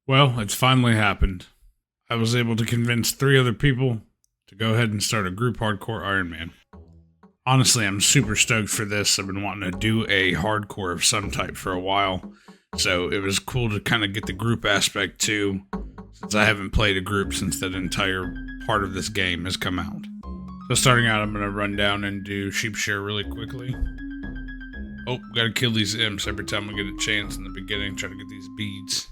Well, it's finally happened. I was able to convince 3 other people to go ahead and start a group hardcore Ironman. Honestly, I'm super stoked for this. I've been wanting to do a hardcore of some type for a while, so it was cool to kind of get the group aspect too, since I haven't played a group since that entire part of this game has come out. So starting out, I'm going to run down and do sheep shear really quickly. Oh, gotta kill these imps every time I get a chance in the beginning, try to get these beads.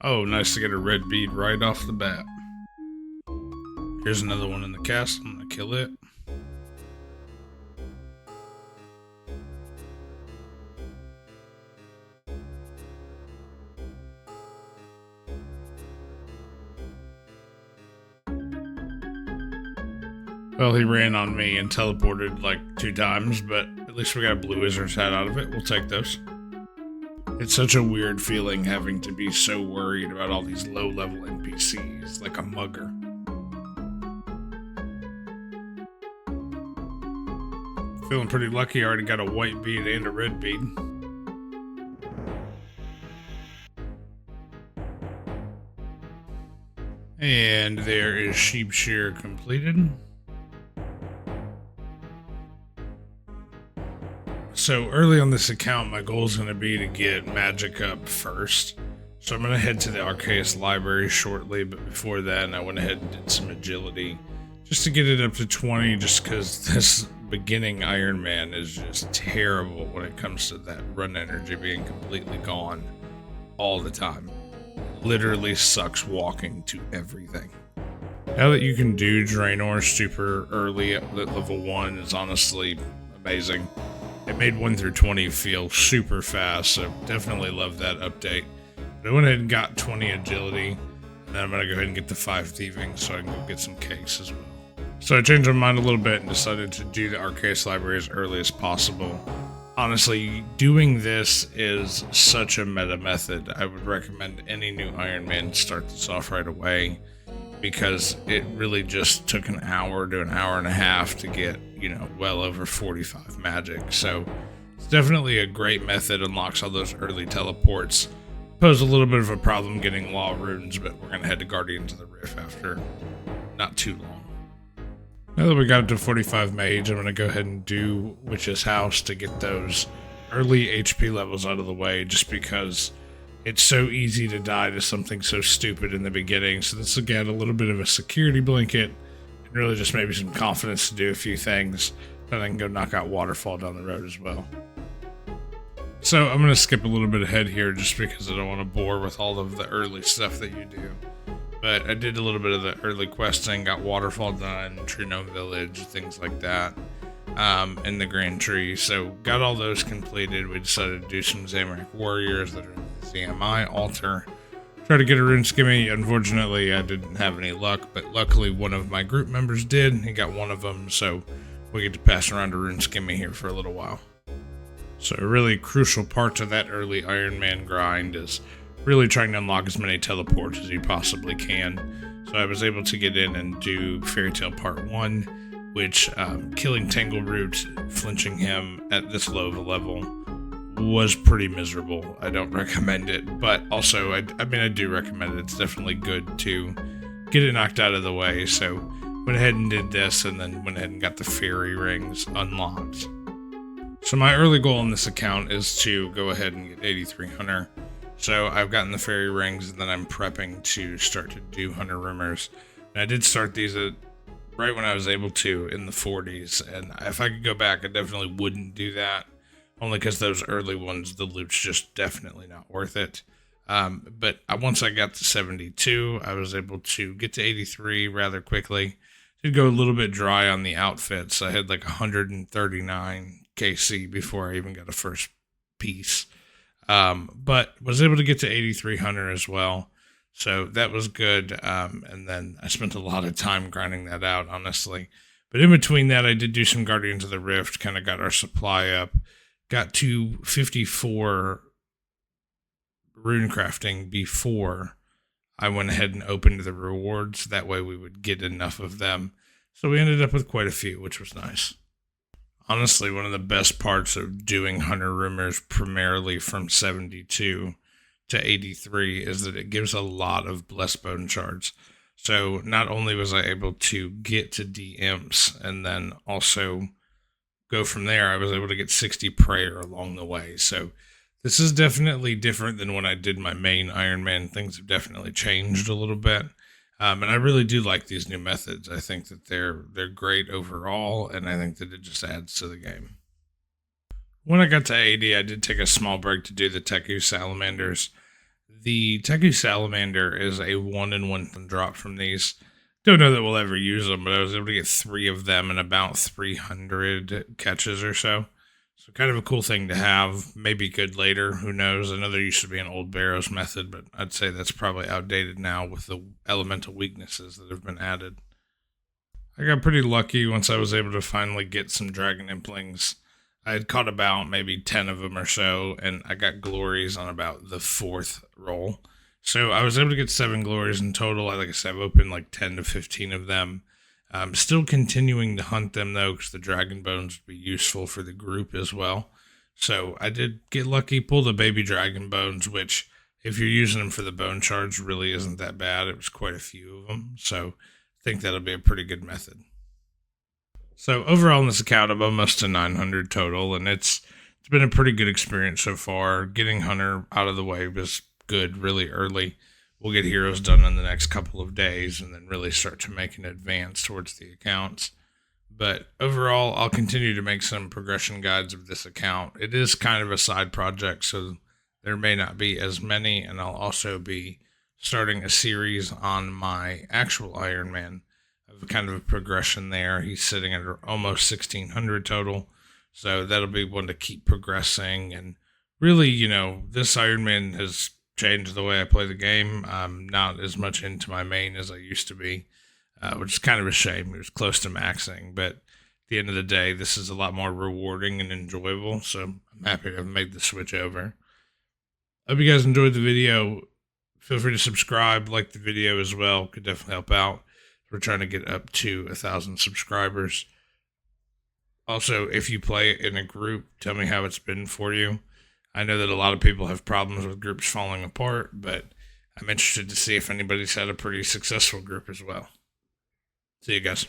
Oh, nice to get a red bead right off the bat. Here's another one in the castle. I'm gonna kill it. Well, he ran on me and teleported like 2 times, but at least we got a blue wizard's hat out of it. We'll take those. It's such a weird feeling having to be so worried about all these low-level NPCs, like a mugger. Feeling pretty lucky, I already got a white bead and a red bead. And there is sheep shear completed. So early on this account, my goal is going to be to get magic up first. So I'm going to head to the Arceus library shortly, but before that, I went ahead and did some agility just to get it up to 20, just because this beginning Iron Man is just terrible when it comes to that run energy being completely gone all the time. Literally sucks walking to everything. Now that you can do Draenor super early at level 1 is honestly amazing. It made 1 through 20 feel super fast, so definitely love that update. But I went ahead and got 20 agility, and then I'm going to go ahead and get the 5 thieving so I can go get some cakes as well. So I changed my mind a little bit and decided to do the Arceus library as early as possible. Honestly, doing this is such a meta method. I would recommend any new Iron Man start this off right away, because it really just took an hour to an hour and a half to get, well over 45 magic. So it's definitely a great method, unlocks all those early teleports. Pose a little bit of a problem getting law runes, but we're going to head to Guardians of the Rift after not too long. Now that we got up to 45 mage, I'm going to go ahead and do Witch's House to get those early HP levels out of the way, just because it's so easy to die to something so stupid in the beginning. So this will get a little bit of a security blanket and really just maybe some confidence to do a few things. Then I can go knock out Waterfall down the road as well. So I'm going to skip a little bit ahead here just because I don't want to bore with all of the early stuff that you do. But I did a little bit of the early questing, got Waterfall done, Tree Gnome Village, things like that, in the Grand Tree. So got all those completed. We decided to do some Zamorak Warriors that are in the ZMI altar. Try to get a rune skimmy. Unfortunately, I didn't have any luck, but luckily one of my group members did. He got one of them, so we get to pass around a rune skimmy here for a little while. So a really crucial part to that early Iron Man grind is really trying to unlock as many teleports as you possibly can. So I was able to get in and do Fairy Tale Part 1, which killing Tangleroot, flinching him at this low of a level, was pretty miserable. I don't recommend it, but also, I do recommend it. It's definitely good to get it knocked out of the way. So went ahead and did this, and then went ahead and got the fairy rings unlocked. So my early goal on this account is to go ahead and get 83 Hunter. So I've gotten the fairy rings, and then I'm prepping to start to do Hunter Rumors. And I did start these right when I was able to in the 40s, and if I could go back, I definitely wouldn't do that, only because those early ones, the loot's just definitely not worth it. But once I got to 72, I was able to get to 83 rather quickly. Did go a little bit dry on the outfits. I had like 139 KC before I even got a first piece. But was able to get to 83 Hunter as well. So that was good. And then I spent a lot of time grinding that out, honestly. But in between that, I did do some Guardians of the Rift, kind of got our supply up. Got to 54 rune crafting before I went ahead and opened the rewards. That way we would get enough of them. So we ended up with quite a few, which was nice. honestly one of the best parts of doing Hunter Rumors primarily from 72 to 83 is that it gives a lot of blessed bone shards. So not only was I able to get to imps and then also go from there, I was able to get 60 prayer along the way. So this is definitely different than when I did my main Ironman. Things have definitely changed a little bit. And I really do like these new methods. I think that they're great overall, and I think that it just adds to the game. When I got to 80, I did take a small break to do the Teku Salamanders. The Teku Salamander is a 1-in-1 drop from these. Don't know that we'll ever use them, but I was able to get 3 of them in about 300 catches or so. So kind of a cool thing to have. Maybe good later. Who knows? I know there used to be an Old Barrows method, but I'd say that's probably outdated now with the elemental weaknesses that have been added. I got pretty lucky once I was able to finally get some Dragon Implings. I had caught about maybe 10 of them or so, and I got glories on about the 4th roll. So I was able to get 7 glories in total. Like I said, I've opened like 10 to 15 of them. I'm still continuing to hunt them, though, because the dragon bones would be useful for the group as well. So I did get lucky, pull the baby dragon bones, which, if you're using them for the bone shards, really isn't that bad. It was quite a few of them, so I think that'll be a pretty good method. So overall in this account, I'm almost to 900 total, and it's been a pretty good experience so far. Getting Hunter out of the way was good really early. We'll get heroes done in the next couple of days and then really start to make an advance towards the accounts. But overall, I'll continue to make some progression guides of this account. It is kind of a side project, so there may not be as many, and I'll also be starting a series on my actual Ironman of kind of a progression there. He's sitting at almost 1600 total, so that'll be one to keep progressing. And really, this Ironman has changed the way I play the game. I'm not as much into my main as I used to be, which is kind of a shame. It was close to maxing, but at the end of the day, this is a lot more rewarding and enjoyable, so I'm happy to have made the switch over. I hope you guys enjoyed the video. Feel free to subscribe, like the video as well. Could definitely help out. We're trying to get up to 1,000 subscribers. Also, if you play in a group, tell me how it's been for you. I know that a lot of people have problems with groups falling apart, but I'm interested to see if anybody's had a pretty successful group as well. See you guys.